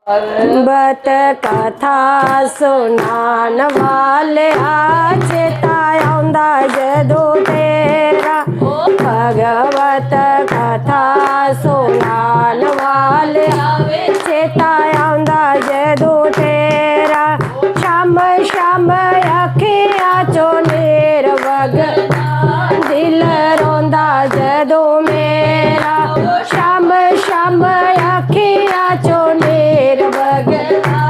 बत कथा सुनान वालिया चेता आउंदा जदों तेरा। भगवत कथा सुनान वालिया चेता आउंदा जदों तेरा। शाम शाम अखियां चों नीर वगदा दिल रोंदा जदों मेरा। शाम शाम अखियां चों नीर वगदा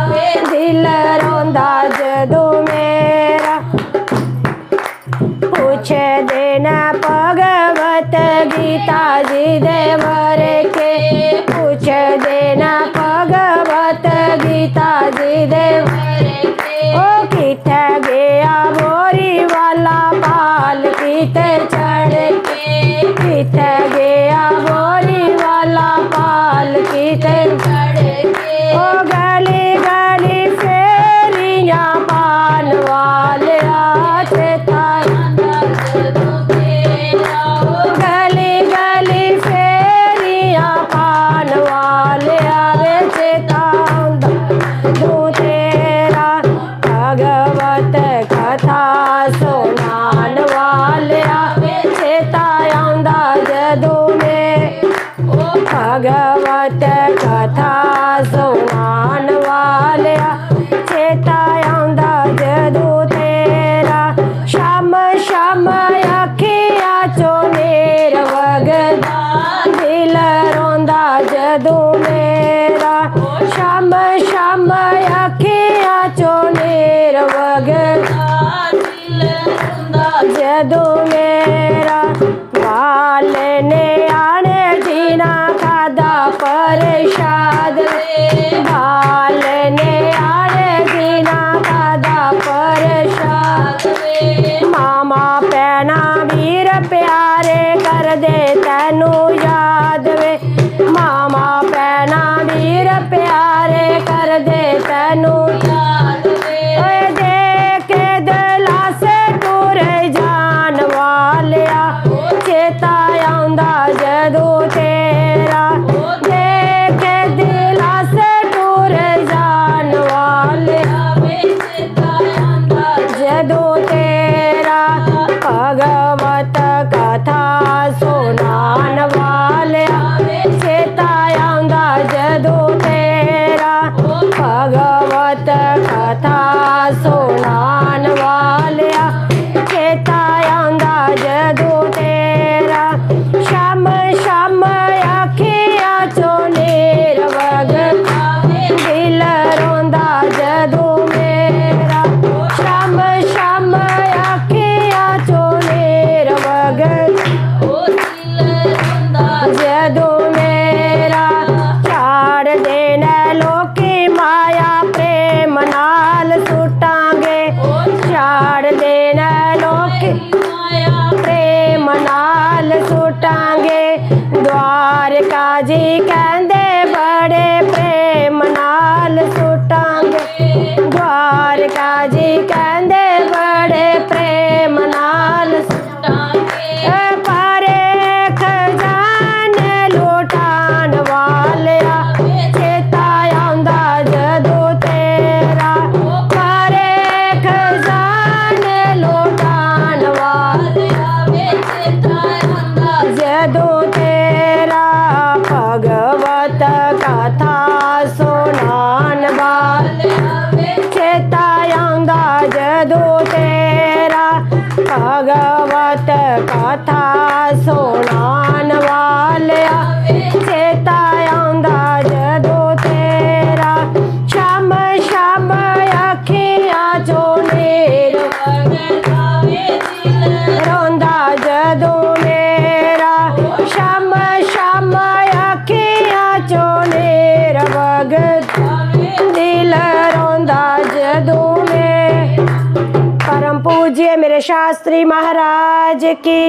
दिल रोंदा जदों मेरा। पूछे देना भगवत गीता जी दे बारे के। पूछ देना भगवत गीता जी दे बारे के। ओ किथे गया बोरी वाला पाल किते चढ़ के। किथे गया बोरी वाला पाल किते चढ़ के। ओ गली गली फेरियां पान वालिया चेता आउंदा जदों तेरा। गली गली फेरियां पान वालिया वे चेता आउंदा जदों तेरा। भगवत कथा सुनान वालिया चेता आउंदा जदों मेरा। भगवत कथा सुनान वालिया चेता आउंदा जदों तेरा। शाम शाम अखियां चों नीर वगदा दिल रोंदा जदों मेरा। शाम शाम अखियां चों नीर वगदा दिल रोंदा जदों मेरा। बाल ने आने जीना खादा प्रसाद रे। बाल ने आने जीना खादा प्रसाद रे। मामा भैणा वीर प्यारे कर दे तैनू याद वे। मामा भैणा वीर प्यारे कर दे तैनू याद वे। देख दिलासे टुर जान वालिया चेता आउंदा जदों तेरा। देख दिलासे टुर जान वालिया चेता आउंदा जदों तेरा। भगवत कथा सुनान वालिया चेता आउंदा जदों तेरा। भगवत कथा सुनान वालिया चेता आउंदा जदों तेरा। शाम शाम अखियां चों नीर वगदा दिल रोंदा जदों मेरा। शाम शाम अखियां चों नीर वगदा दिल रोंदा जदों मेरा। छाड़ देना लोकी माया प्रेम नाल सुटांगे। छाड़ देना लोकी माया प्रेम नाल सुटांगे। द्वारका जी कहंदे बड़े प्रेम नाल सुटांगे। द्वारका जी कहंदे बड़े प्रेम नाल सुटांगे। पारे खजाने लुटान वालिया चेता आउंदा जदों तेरा। पारे खजाने लुटान वालिया चेता आउंदा जदों तेरा। भगवत कथा सुनान वालिया चेता आउंदा जदों तेरा। भगवत कथा सुनान वालिया चेता आउंदा जदों तेरा। शाम शाम अखियां चों नीर वगदा दिल रोंदा जदों मेरा। शाम शाम अखियां चों नीर वगदा दिल रोंदा जदों मेरा। परम पूज्य मेरे शास्त्री महाराज की